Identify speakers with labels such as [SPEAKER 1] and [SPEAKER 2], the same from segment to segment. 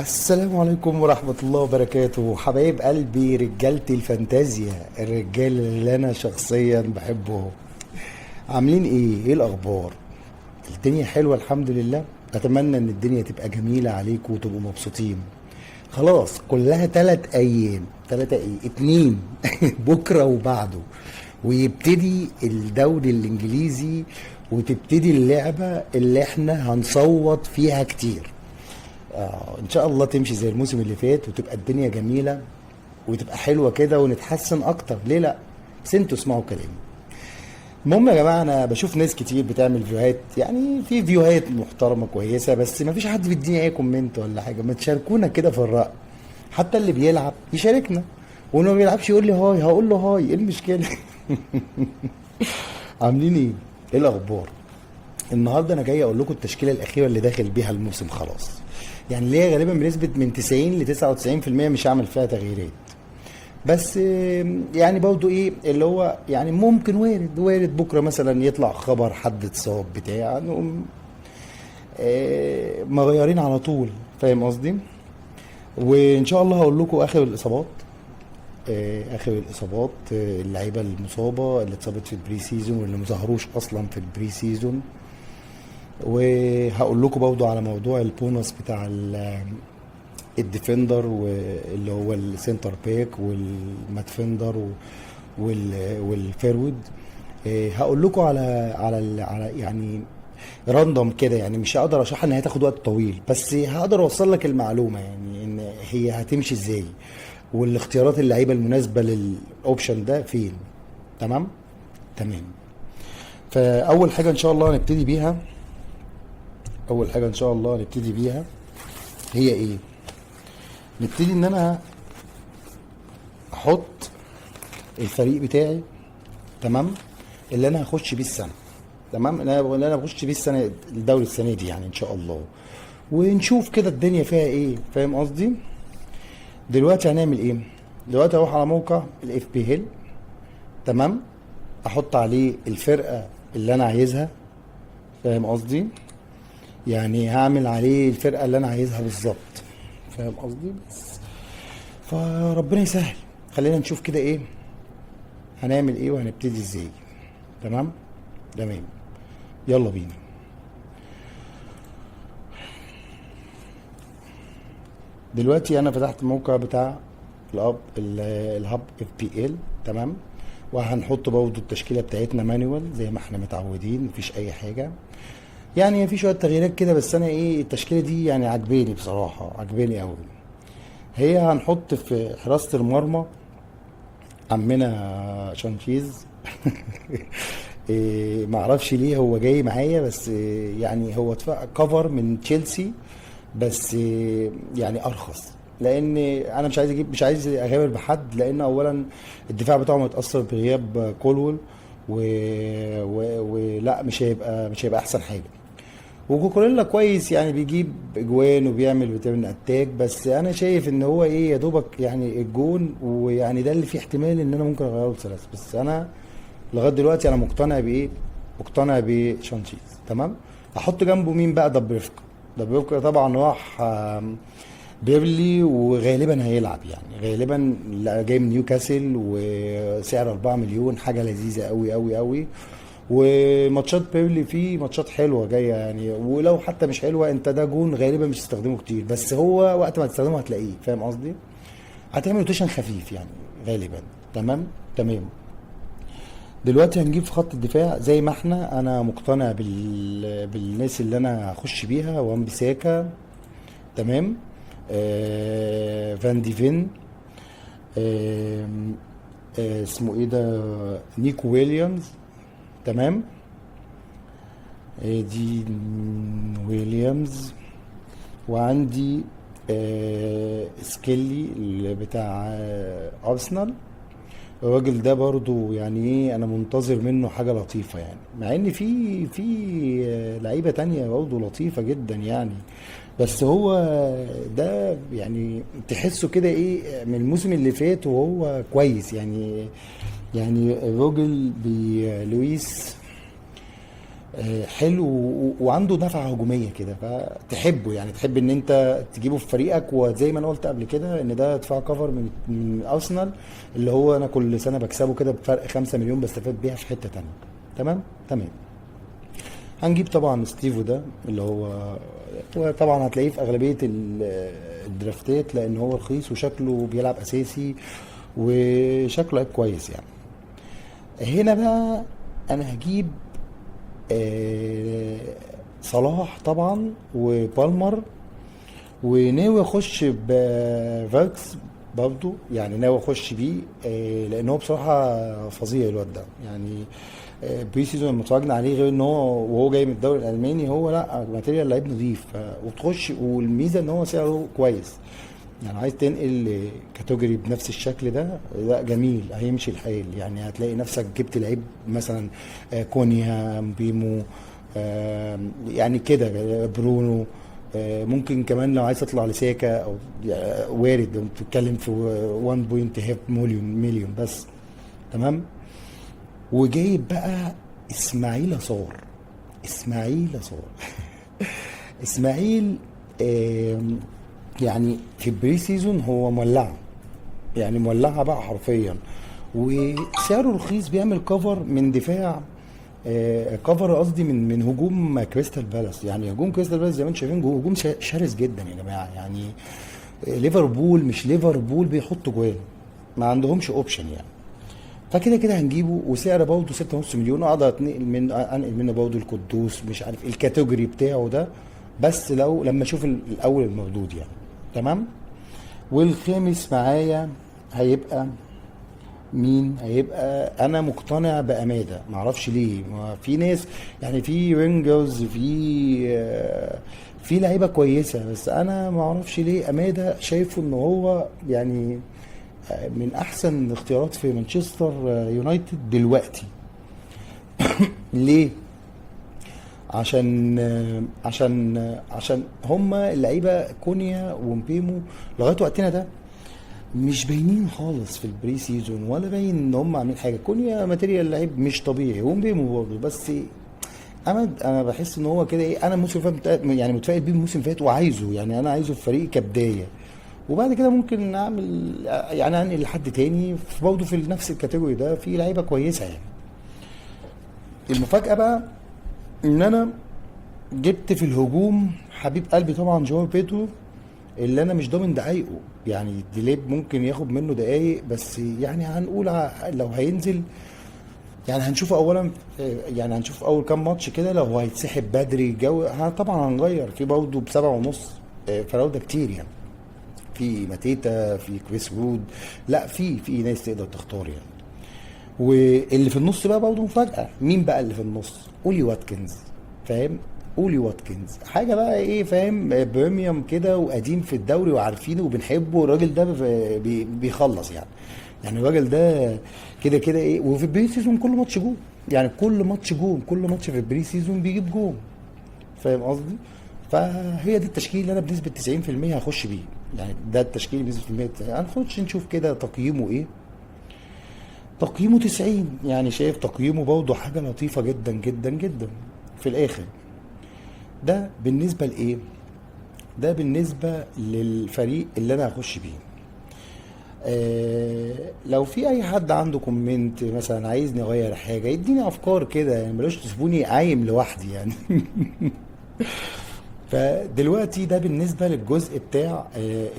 [SPEAKER 1] السلام عليكم ورحمة الله وبركاته، حبايب قلبي، رجالتي الفانتازيا، الرجال اللي أنا شخصيا بحبه. عاملين إيه الأخبار؟ الدنيا حلوة الحمد لله. أتمنى إن الدنيا تبقى جميلة عليكم وتبقوا مبسوطين. خلاص كلها 3 أيام، 3 إيه، 2 بكرة وبعده ويبتدي الدوري الإنجليزي، وتبتدي اللعبة اللي احنا هنصوت فيها كتير. ان شاء الله تمشي زي الموسم اللي فات وتبقى الدنيا جميله وتبقى حلوه كده ونتحسن اكتر، ليه لا؟ بس انتوا اسمعوا كلامي. المهم يا جماعه، انا بشوف ناس كتير بتعمل فيوهات، يعني في فيوهات محترمه كويسه، بس ما فيش حد بيديني اي كومنت ولا حاجه. ما تشاركونا كده في الراي، حتى اللي بيلعب يشاركنا، واللي ما بيلعبش يقول لي هاي، هقول له هاي، ايه المشكله؟ عاملين ايه؟ ايه الاخبار؟ النهارده انا جاي اقول لكم التشكيله الاخيره اللي داخل بيها الموسم خلاص. يعني اللي هي غالبا بنسبه من 90 ل 99% مش هعمل فيها تغييرات. بس يعني برضه ايه اللي هو يعني ممكن وارد بكره مثلا يطلع خبر حد اتصاب بتاع نقوم مغيرين على طول. فاهم قصدي؟ وان شاء الله هقول لكم اخر الاصابات. اخر الاصابات، اللعيبه المصابه اللي اتصابت في البري سيزون واللي ما ظهروش اصلا في البري سيزون. وهقول لكم برضه على موضوع البونص بتاع الديفندر، واللي هو السنتر باك والماتفندر والفيرود. هقول لكم على يعني راندوم كده، يعني مش هقدر اشرحها ان هي تاخد وقت طويل، بس هقدر اوصل لك المعلومه يعني ان هي هتمشي ازاي، والاختيارات اللعيبه المناسبه للاوبشن ده فين. تمام. تمام. فاول حاجه ان شاء الله هنبتدي بيها، اول حاجه ان شاء الله هنبتدي بيها هي ايه؟ نبتدي ان انا احط الفريق بتاعي. تمام. اللي انا هخش بيه السنه. تمام. اللي انا بخش بيه السنه الدوري السنه دي يعني ان شاء الله، ونشوف كده الدنيا فيها ايه. فاهم قصدي؟ دلوقتي هنعمل ايه؟ دلوقتي اروح على موقع الاف بي هيل. تمام. احط عليه الفرقه اللي انا عايزها. فاهم قصدي؟ يعني هعمل عليه الفرقه اللي انا عايزها بالظبط. فاهم قصدي؟ بس فربنا يسهل. خلينا نشوف كده ايه هنعمل ايه وهنبتدي ازاي. تمام. تمام. يلا بينا. دلوقتي انا فتحت الموقع بتاع الهاب اف بي ال. تمام. وهنحط برضه التشكيله بتاعتنا مانوال زي ما احنا متعودين، مفيش اي حاجه. يعني في شويه تغييرات كده، بس انا ايه التشكيله دي يعني عجباني بصراحه، عجباني قوي. هي هنحط في حراسه المرمى عمنا شانشيز. إيه، معرفش ليه هو جاي معايا، بس يعني هو كفر من تشيلسي، بس يعني ارخص. لان انا مش عايز اغامر بحد، لان اولا الدفاع بتاعه متاثر بغياب كولول، ولا مش هيبقى احسن حاجه. وكوكوريلا كويس، يعني بيجيب اجوان وبيعمل اتاك، بس انا شايف ان هو ايه يا دوبك يعني الجون، ويعني ده اللي فيه احتمال ان انا ممكن اغيره ثلاثة. بس انا لغايه دلوقتي انا مقتنع بايه؟ مقتنع بشانشيز. تمام. احط جنبه مين بقى؟ دبريفكا. دبريفكا طبعا راح بيرلي، وغالبا هيلعب، يعني غالبا جاي من نيوكاسل وسعر 4 مليون، حاجه لذيذه قوي قوي قوي. وماتشات بيرلي فيه ماتشات حلوه جايه يعني، ولو حتى مش حلوه انت ده جون غالبا مش هتستخدمه كتير، بس هو وقت ما تستخدمه هتلاقيه. فاهم قصدي؟ هتعمل روتيشن خفيف يعني غالبا. تمام. تمام. دلوقتي هنجيب في خط الدفاع زي ما احنا. انا مقتنع بالناس اللي انا هخش بيها. وان بيساكا. تمام. فان ديفين. آه اسمه ايه ده؟ نيكو ويليامز. تمام. دي ويليامز. وعندي سكيلي اللي بتاع ارسنال. الراجل ده برضو يعني ايه، انا منتظر منه حاجة لطيفة يعني، مع ان في لعيبة تانية برضو لطيفة جدا يعني. بس هو ده يعني تحسه كده ايه من الموسم اللي فات وهو كويس يعني. يعني الراجل لويس حلو وعنده دفعه هجوميه كده فتحبه، يعني تحب ان انت تجيبه في فريقك. وزي ما انا قلت قبل كده ان ده دفاع كفر من ارسنال، اللي هو انا كل سنه بكسبه كده بفرق 5 مليون بستفاد بيها في حته تانية. تمام تمام. هنجيب طبعا ستيفو ده اللي هو طبعا هتلاقيه في اغلبيه الدرافتات، لان هو رخيص وشكله بيلعب اساسي وشكله لعيب كويس يعني. هنا بقى انا هجيب آه، صلاح طبعا وبالمر، وناوي اخش بفاكس برضه، يعني ناوي اخش بيه لان هو بصراحه فظيع الواد ده يعني. بري سيزون لما اتفرجنا عليه، غير ان هو وهو جاي من الدوري الالماني، هو لا ماتيريال لعيب نضيف وتخش، والميزه ان هو سعره كويس. يعني عايز تنقل كاتيجوري بنفس الشكل ده، لا جميل هيمشي الحال. يعني هتلاقي نفسك جبت لعيب مثلا كونيا مبيمو، يعني كده برونو. ممكن كمان لو عايز تطلع لساكا او وارد لو بتتكلم في 1.5 مليون بس. تمام. وجايب بقى اسماعيل صار. اسماعيل صار اسماعيل يعني في البري سيزون هو مولعه، يعني مولعها بقى حرفيا، وسعره رخيص، بيعمل كفر من دفاع، كفر قصدي من هجوم كريستال بالاس. يعني هجوم كريستال بالاس زي ما انتم شايفين هجوم شرس جدا يا جماعه يعني. ليفربول مش ليفربول بيحطوا جوان، ما عندهمش اوبشن يعني. فكده كده هنجيبه، وسعر برضه 6.5 مليون، اقدر انقل منه برضه القدوس مش عارف الكاتيجوري بتاعه ده، بس لما اشوف الاول المردود يعني. تمام. والخامس معايا هيبقى مين؟ هيبقى انا مقتنع باماده، معرفش ليه. ما في ناس يعني، في رينجرز، في لعيبه كويسه، بس انا معرفش ليه اماده شايفه ان هو يعني من احسن الاختيارات في مانشستر يونايتد دلوقتي. ليه؟ عشان هما اللعيبه كونيا ومبيمو لغايه وقتنا ده مش باينين خالص في البري سيزون، ولا باين ان هم عاملين حاجه. كونيا ماتيريال لعيب مش طبيعي، ومبيمو برضه، بس انا بحس ان هو كده ايه. انا الموسم اللي فات يعني متفائل بيه الموسم اللي فات وعايزه، يعني انا عايزه في فريق كبدايه، وبعد كده ممكن اعمل يعني انقل لحد تاني برضه في نفس الكاتيجوري ده، في لعيبه كويسه يعني. المفاجاه بقى ان انا جبت في الهجوم حبيب قلبي طبعا جواو بيدرو، اللي انا مش ضامن دقايقه. يعني ديليب ممكن ياخد منه دقايق، بس يعني هنقول لو هينزل يعني هنشوف اولا، يعني هنشوف اول كام ماتش كده. لو هو هيتسحب بدري الجو طبعا هنغير في برضه ب7.5 فراوده كتير يعني. في ماتيتا، في كريس وود، لا في ناس تقدر تختار يعني. واللي في النص بقى برضه مفاجأة. مين بقى اللي في النص؟ اولي واتكنز. فاهم؟ اولي واتكنز حاجة بقى ايه، فاهم؟ بريميوم كده وقديم في الدوري وعارفينه وبنحبه. الراجل ده بيخلص يعني. يعني الراجل ده كده كده ايه، وفي البري سيزون كل ماتش جون، يعني كل ماتش جون، كل ماتش في البري سيزون بيجيب جون. فاهم قصدي؟ فهي دي التشكيل اللي انا بنسبة 90% هخش بيه. يعني ده التشكيل بنسبة 100%. هنخش نشوف كده تقييمه ايه. تقييمه 90، يعني شايف تقييمه برضه حاجة لطيفة جدا جدا جدا في الآخر. ده بالنسبة لإيه؟ ده بالنسبة للفريق اللي أنا هخش بيه. لو في أي حد عنده كومنت مثلا عايزني أغير حاجة، يديني أفكار كده يعني، بلاش تسيبوني عايم لوحدي يعني. فدلوقتي ده بالنسبه للجزء بتاع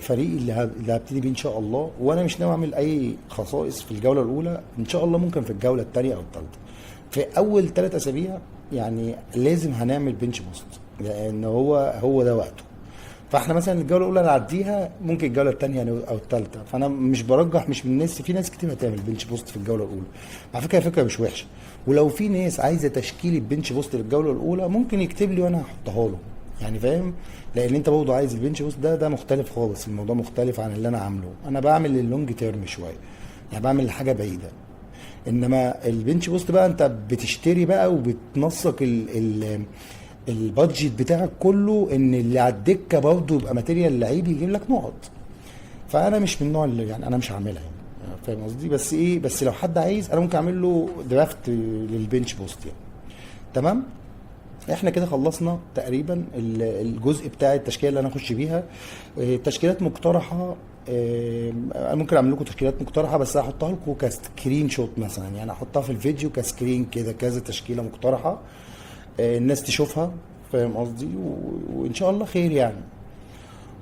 [SPEAKER 1] فريقي اللي هبتدي بيه ان شاء الله. وانا مش ناوي اعمل اي خصائص في الجوله الاولى، ان شاء الله ممكن في الجوله الثانيه او الثالثه. في اول 3 اسابيع يعني لازم هنعمل بنش بوست، لان هو ده وقته. فاحنا مثلا الجوله الاولى نعديها، ممكن الجوله الثانيه او الثالثه. فانا مش برجح، مش من الناس، في ناس كتير هتعمل بنش بوست في الجوله الاولى. على فكره فكره مش وحشه. ولو في ناس عايزه تشكيله بنش بوست للجوله الاولى ممكن يكتب لي وانا هحطها له يعني. فاهم؟ لان انت برضه عايز البنش بوست ده مختلف خالص. الموضوع مختلف عن اللي انا عامله. انا بعمل اللونج تيرم شويه، يعني بعمل حاجه بعيده. انما البنش بوست بقى انت بتشتري بقى وبتنسق البادجت بتاعك كله، ان اللي على الدكه برضه يبقى ماتيريال لعيب يجيب لك نقط. فانا مش من النوع اللي يعني انا مش هعملها يعني. فاهم قصدي؟ بس بس لو حد عايز انا ممكن اعمل له درافت للبنش بوست يعني. تمام. احنا كده خلصنا تقريبا الجزء بتاع التشكيله اللي انا اخش بيها. تشكيلات مقترحه. انا ممكن اعمل لكم تشكيلات مقترحه بس هحطها لكم كسكرين شوت مثلا، يعني احطها في الفيديو كسكرين كده كذا تشكيله مقترحه، الناس تشوفها. فاهم قصدي؟ وان شاء الله خير يعني.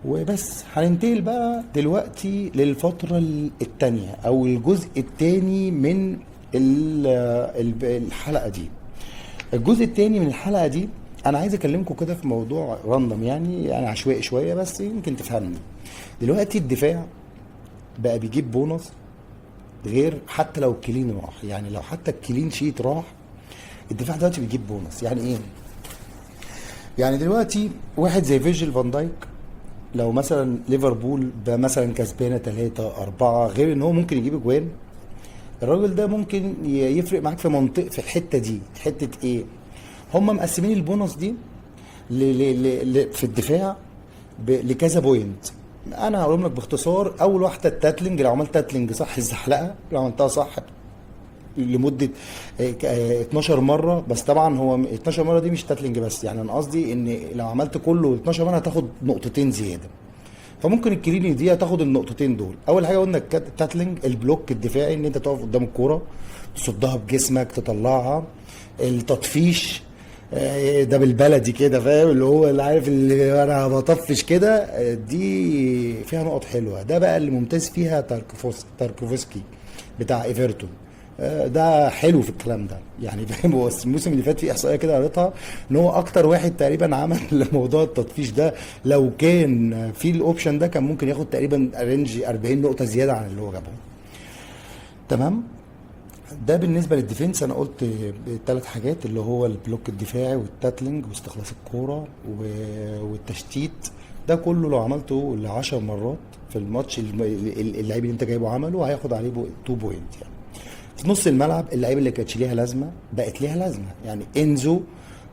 [SPEAKER 1] وبس هننتقل بقى دلوقتي للفترة التانية او الجزء التاني من الحلقة دي. الجزء التاني من الحلقة دي انا عايز اكلمكم كده في موضوع راندم، يعني عشوائي شوية بس يمكن تفهمني. دلوقتي الدفاع بقى بيجيب بونص غير حتى لو الكلين راح، يعني لو حتى الكلين شيت راح الدفاع دلوقتي بيجيب بونص. يعني ايه؟ يعني دلوقتي واحد زي فيرجيل فان دايك لو مثلا ليفربول مثلا كسبانه 3-4، غير ان هو ممكن يجيب اجوان، الراجل ده ممكن يفرق معاك في منطقه في الحته دي. حته ايه؟ هم مقسمين البونص دي في الدفاع لكذا بوينت. انا هقول لك باختصار. اول واحده التاتلنج، لو عملت تاتلنج صح الزحلقه لو عملتها صح لمده 12 مره. بس طبعا هو 12 مره دي مش تاتلنج بس، يعني انا قصدي ان لو عملت كله 12 مره هتاخد نقطتين زياده. فممكن الكليني دي هتاخد النقطتين دول. اول حاجه قلنا التاتلنج، البلوك الدفاعي، ان انت تقف قدام الكوره تصدها بجسمك تطلعها. التطفيش ده بالبلدي كده، فاهم؟ اللي هو اللي عارف اللي انا بطفش كده، دي فيها نقط حلوه. ده بقى اللي ممتاز فيها تاركوفسكي بتاع ايفرتون. ده حلو في الكلام ده يعني، فاهم؟ هو الموسم اللي فات في احصائيه كده قريتها ان هو اكتر واحد تقريبا عمل موضوع التطفيش ده. لو كان في الاوبشن ده كان ممكن ياخد تقريبا رينج 40 نقطه زياده عن اللي هو جابهم. تمام. ده بالنسبه للديفنس. انا قلت ثلاث حاجات اللي هو البلوك الدفاعي والتاتلينج واستخلاص الكوره والتشتيت. ده كله لو عملته ل 10 مرات في الماتش، اللعيب اللي انت جايبه عمله هياخد عليه 2 بوينت. يعني في نص الملعب اللعيبه اللي كانتش ليها لازمه بقت ليها لازمه. يعني انزو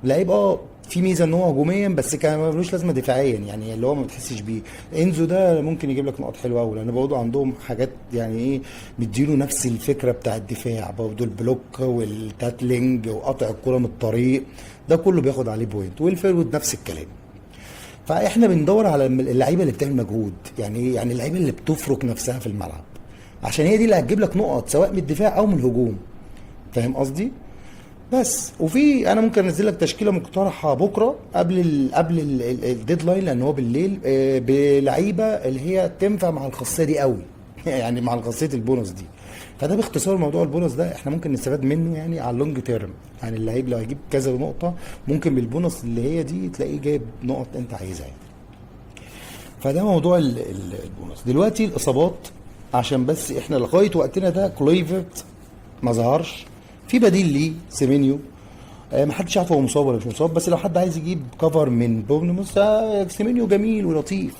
[SPEAKER 1] لعيب في ميزه ان هو هجوميا بس كان ملوش لازمه دفاعيا، يعني اللي هو ما بتحسش بيه. انزو ده ممكن يجيب لك نقط حلوه قوي، لان برضه عندهم حاجات يعني ايه، مديله نفس الفكره بتاع الدفاع برضه، البلوك والتاتلينج وقطع الكره من الطريق، ده كله بياخد عليه بوينت. والفيرود نفس الكلام. فاحنا بندور على اللعيبه اللي بتعمل مجهود، يعني ايه؟ يعني اللعيبه اللي بتفرك نفسها في الملعب، عشان هي دي اللي هتجيب لك نقط سواء من الدفاع او من الهجوم. فاهم قصدي؟ بس وفي انا ممكن انزل لك تشكيله مقترحه بكره قبل الديدلاين، لان هو بالليل، بلعيبه اللي هي تنفع مع الخاصيه دي قوي يعني مع الخاصيه البونص دي. فده باختصار موضوع البونص ده احنا ممكن نستفاد منه يعني على اللونج تيرم. يعني اللعيب لو هيجيب كذا نقطه ممكن بالبونص اللي هي دي تلاقيه جايب نقط انت عايزها يعني. فده موضوع البونص. دلوقتي الاصابات، عشان بس احنا لغايه وقتنا ده كلويفرت ما ظهرش، في بديل ليه سيمينيو. ما حدش عارف هو مصاب ولا مش مصاب، بس لو حد عايز يجيب كفر من بورنموث سيمينيو جميل ولطيف.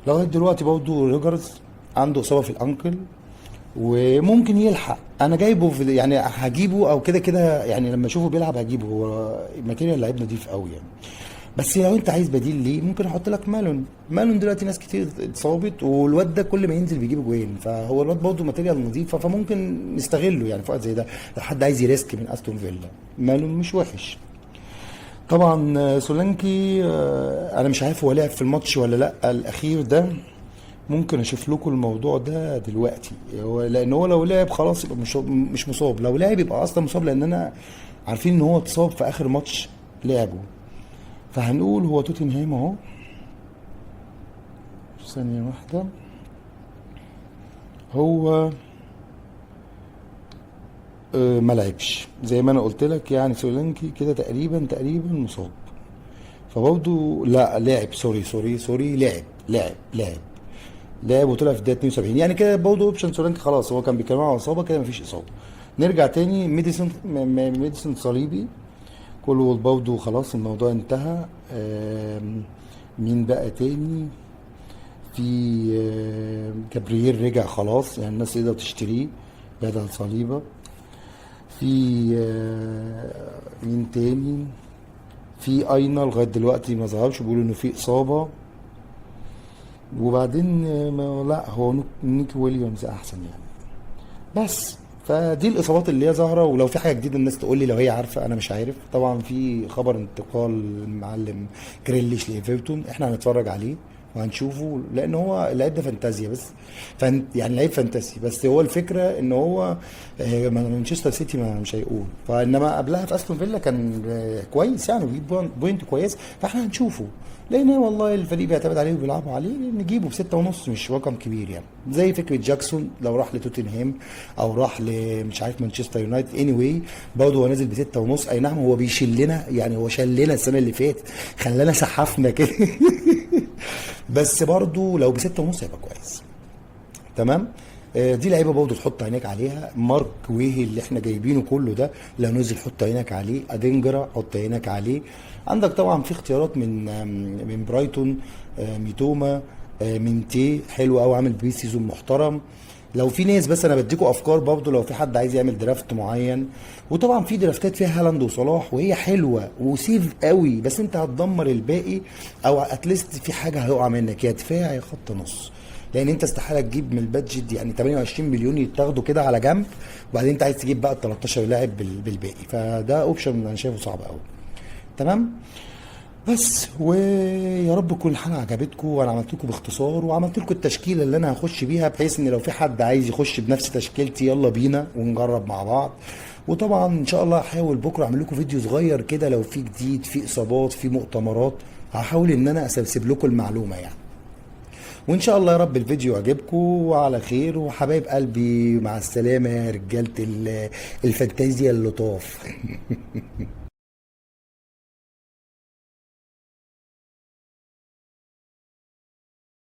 [SPEAKER 1] لغايه دلوقتي برضه روجرز عنده اصابه في الانكل وممكن يلحق. انا جايبه في يعني هجيبه او كده كده يعني، لما اشوفه بيلعب هجيبه. هو ماتيريال لعيب نضيف قوي يعني. بس لو انت عايز بديل ليه ممكن احط لك مالون دلوقتي ناس كتير اتصابت، والواد ده كل ما ينزل بيجيب جوين، فهو الواد برضه ماتيريال نظيفه، فممكن نستغله يعني في وقت زي ده. لو حد عايز يريسك من استون فيلا مالون مش وحش. طبعا سولانكي انا مش عارف هو لعب في الماتش ولا لا الاخير ده، ممكن اشوف لكم الموضوع ده دلوقتي. لان هو لو لعب خلاص يبقى مش مصاب، لو لعب يبقى اصلا مصاب، لان انا عارفين ان هو اتصاب في اخر ماتش لعبه. فهنقول هو توتنهام اهو. ثانية واحدة. هو ما لعبش زي ما انا قلت لك، يعني سولانكي كده تقريبا مصاب. فبرضه لا لعب، سوري لعب وطلع في الدقيقة 72، يعني كده برضه اوبشن سولانكي خلاص. هو كان بيتكلم عن اصابة، كده مفيش اصابة. نرجع تاني ميديسون صليبي كله برضه خلاص الموضوع انتهى. مين بقى تاني؟ في جابرييل رجع خلاص، يعني الناس تقدر تشتريه بدل صليبة. في مين تاني؟ في اينا لغايه دلوقتي ما ظهرش، بيقولوا انه في اصابه. وبعدين لا هو نيك ويليامز احسن يعني. بس فدي الاصابات اللي هي ظاهره، ولو في حاجه جديده الناس تقول لي لو هي عارفه، انا مش عارف. طبعا في خبر انتقال المعلم جريليش لايفرتون، احنا هنتفرج عليه وهنشوفه، لان هو اللعيب ده فانتازيا بس. يعني لعيب فانتاسي بس. هو الفكره ان هو مانشستر سيتي ما مش هيقول، فانما قبلها في استون فيلا كان كويس يعني، وبيجيب بوينت كويس، فاحنا هنشوفه. لان والله الفريق بيعتمد عليه وبيلعبوا عليه، نجيبه بستة ونص مش رقم كبير يعني. زي فكره جاكسون لو راح لتوتنهام او راح مش عارف مانشستر يونايتد، اني واي برضه هو نازل بستة ونص. اي نعم هو بيشلنا يعني، هو شلنا السنه اللي فاتت، خلانا سحفنا كده بس برضه لو بستة ونص هيبقى كويس. تمام. دي لعيبه برضه تحط عينيك عليها. مارك ويهي اللي احنا جايبينه كله ده لو نزل حط عينك عليه. ادينجرا حط عينك عليه. عندك طبعا في اختيارات من برايتون، ميتوما، مينتي حلو قوي، عامل بري سيزون محترم. لو في ناس، بس انا بديكوا افكار برضه لو في حد عايز يعمل درافت معين. وطبعا في درافتات فيها هالاند وصلاح وهي حلوه وسيف قوي، بس انت هتدمر الباقي، او اتليست في حاجه هيقع منك، يا دفاع يا خط نص. لان انت استحاله تجيب من البادجت يعني 28 مليون يتاخدوا كده على جنب، وبعدين انت عايز تجيب بقى ال 13 لاعب بالباقي، فده اوبشن انا شايفه صعب قوي. تمام. بس ويا رب تكون الحلقه عجبتكم، وانا عملت لكم باختصار، وعملت لكم التشكيله اللي انا هخش بيها، بحيث ان لو في حد عايز يخش بنفس تشكيلتي يلا بينا ونجرب مع بعض. وطبعا ان شاء الله هحاول بكره اعمل لكم فيديو صغير كده، لو في جديد، في اصابات، في مؤتمرات، هحاول ان انا اسرسب لكم المعلومه يعني. وان شاء الله يا رب الفيديو يعجبكم وعلى خير. وحبايب قلبي مع السلامه يا رجاله الفانتازيا اللطاف